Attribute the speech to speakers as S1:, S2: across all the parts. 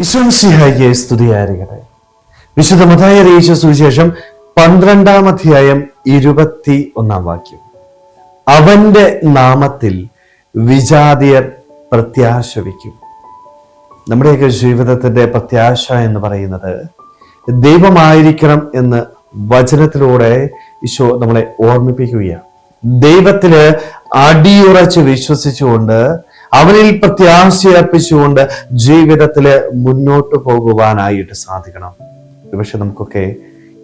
S1: ഈശോമിശിഹായ്ക്ക് സ്തുതിയായിരിക്കട്ടെ. വിശുദ്ധ മത്തായി അറിയിച്ച സുവിശേഷം 12-ാം അധ്യായം 21-ാം വാക്യം. അവന്റെ നാമത്തിൽ വിജാതിയർ പ്രത്യാശ വയ്ക്കും. നമ്മുടെയൊക്കെ ജീവിതത്തിന്റെ പ്രത്യാശ എന്ന് പറയുന്നത് ദൈവമായിരിക്കണം എന്ന് വചനത്തിലൂടെ ഈശോ നമ്മളെ ഓർമ്മിപ്പിക്കുകയാണ്. ദൈവത്തില് അടിയുറച്ച് വിശ്വസിച്ചുകൊണ്ട് അവനിൽ പ്രത്യാശയർപ്പിച്ചുകൊണ്ട് ജീവിതത്തില് മുന്നോട്ട് പോകുവാനായിട്ട് സാധിക്കണം. പക്ഷെ നമുക്കൊക്കെ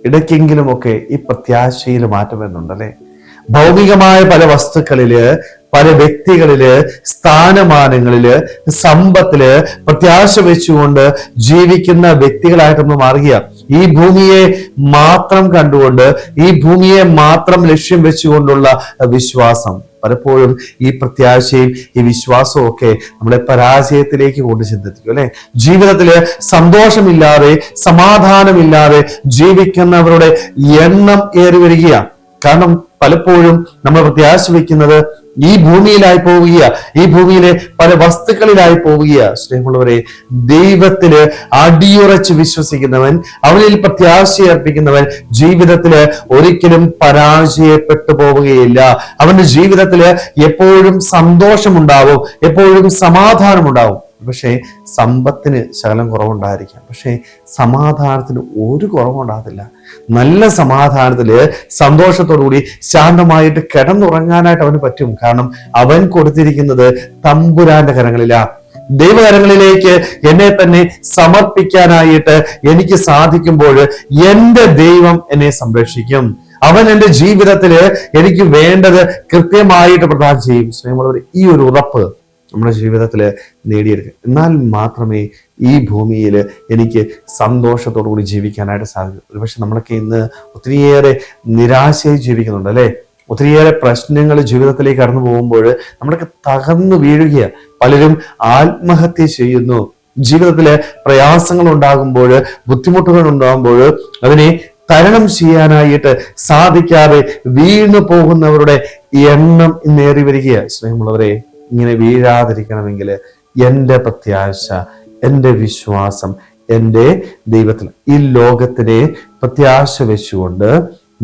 S1: ഇടയ്ക്കെങ്കിലുമൊക്കെ ഈ പ്രത്യാശയിൽ മാറ്റം വരുന്നുണ്ടല്ലേ. ഭൗമികമായ പല വസ്തുക്കളില്, പല വ്യക്തികളില്, സ്ഥാനമാനങ്ങളില്, സമ്പത്തില് പ്രത്യാശ വെച്ചുകൊണ്ട് ജീവിക്കുന്ന വ്യക്തികളായിട്ട് നമ്മൾ മാറുക. ഈ ഭൂമിയെ മാത്രം കണ്ടുകൊണ്ട്, ഈ ഭൂമിയെ മാത്രം ലക്ഷ്യം വെച്ചുകൊണ്ടുള്ള വിശ്വാസം പലപ്പോഴും ഈ പ്രത്യാശയും ഈ വിശ്വാസവും ഒക്കെ നമ്മളെ പരാജയത്തിലേക്ക് കൊണ്ട് ചിന്തിക്കും അല്ലെ. ജീവിതത്തില് സന്തോഷമില്ലാതെ, സമാധാനമില്ലാതെ ജീവിക്കുന്നവരുടെ എണ്ണം ഏറി വരികയാണ്. കാരണം പലപ്പോഴും നമ്മൾ പ്രത്യാശ വയ്ക്കുന്നത് ഈ ഭൂമിയിലായി പോവുക, ഈ ഭൂമിയിലെ പല വസ്തുക്കളിലായി പോവുക. സ്നേഹമുള്ളവരെ, ദൈവത്തില് അടിയുറച്ച് വിശ്വസിക്കുന്നവൻ, അവനിൽ പ്രത്യാശയർപ്പിക്കുന്നവൻ ജീവിതത്തില് ഒരിക്കലും പരാജയപ്പെട്ടു പോവുകയില്ല. അവന്റെ ജീവിതത്തില് എപ്പോഴും സന്തോഷമുണ്ടാവും, എപ്പോഴും സമാധാനമുണ്ടാവും. പക്ഷേ സമ്പത്തിന് ശകലം കുറവുണ്ടായിരിക്കാം, പക്ഷേ സമാധാനത്തിന് ഒരു കുറവുണ്ടാകത്തില്ല. നല്ല സമാധാനത്തില് സന്തോഷത്തോടുകൂടി ശാന്തമായിട്ട് കിടന്നുറങ്ങാനായിട്ട് അവന് പറ്റും. കാരണം അവൻ കൊടുത്തിരിക്കുന്നത് തമ്പുരാന്റെ കരങ്ങളിലാ. ദൈവകരങ്ങളിലേക്ക് എന്നെ തന്നെ സമർപ്പിക്കാനായിട്ട് എനിക്ക് സാധിക്കുമ്പോൾ എന്റെ ദൈവം എന്നെ സംരക്ഷിക്കും. അവൻ എന്റെ ജീവിതത്തില് എനിക്ക് വേണ്ടത് കൃത്യമായിട്ട് പ്രദാനം ചെയ്യും. സ്നേഹമുള്ളവർ, ഈ ഒരു ഉറപ്പ് നമ്മുടെ ജീവിതത്തിൽ നേടിയെടുക്കുക. എന്നാൽ മാത്രമേ ഈ ഭൂമിയിൽ എനിക്ക് സന്തോഷത്തോടു കൂടി ജീവിക്കാനായിട്ട് സാധിക്കൂ. ഒരുപക്ഷെ നമ്മളൊക്കെ ഇന്ന് ഒത്തിരിയേറെ നിരാശയായി ജീവിക്കുന്നുണ്ട് അല്ലെ. ഒത്തിരിയേറെ പ്രശ്നങ്ങൾ ജീവിതത്തിലേക്ക് കടന്നു പോകുമ്പോൾ നമ്മളൊക്കെ തകർന്നു വീഴുകയാണ്. പലരും ആത്മഹത്യ ചെയ്യുന്നു. ജീവിതത്തിലെ പ്രയാസങ്ങൾ ഉണ്ടാകുമ്പോൾ, ബുദ്ധിമുട്ടുകൾ ഉണ്ടാകുമ്പോൾ അതിനെ തരണം ചെയ്യാനായിട്ട് സാധിക്കാതെ വീണു പോകുന്നവരുടെ എണ്ണം ഇന്നേറി വരികയാണ്. സ്നേഹമുള്ളവരെ, ഇങ്ങനെ വീഴാതിരിക്കണമെങ്കിൽ എൻ്റെ പ്രത്യാശ, എൻ്റെ വിശ്വാസം എൻ്റെ ദൈവത്തിൽ, ഈ ലോകത്തിനെ പ്രത്യാശ വെച്ചുകൊണ്ട്,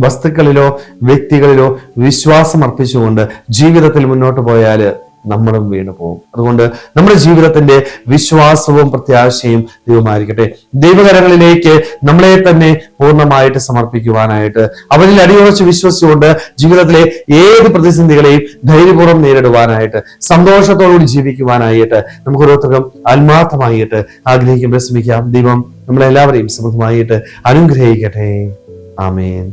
S1: വസ്തുക്കളിലോ വ്യക്തികളിലോ വിശ്വാസം അർപ്പിച്ചുകൊണ്ട് ജീവിതത്തിൽ മുന്നോട്ട് പോയാൽ നമ്മളും വീണു പോകും. അതുകൊണ്ട് നമ്മുടെ ജീവിതത്തിന്റെ വിശ്വാസവും പ്രത്യാശയും ദൈവമായിരിക്കട്ടെ. ദൈവകരങ്ങളിലേക്ക് നമ്മളെ തന്നെ പൂർണ്ണമായിട്ട് സമർപ്പിക്കുവാനായിട്ട്, അവനിൽ അടിയുറച്ച് വിശ്വസിച്ചുകൊണ്ട് ജീവിതത്തിലെ ഏത് പ്രതിസന്ധികളെയും ധൈര്യപൂർവ്വം നേരിടുവാനായിട്ട്, സന്തോഷത്തോടുകൂടി ജീവിക്കുവാനായിട്ട് നമുക്ക് ഓരോരുത്തർക്കും ആത്മാർത്ഥമായിട്ട് ആഗ്രഹിക്കുമ്പോൾ ശ്രമിക്കാം. ദൈവം നമ്മളെല്ലാവരെയും സമൃദ്ധമായിട്ട് അനുഗ്രഹിക്കട്ടെ. ആമേൻ.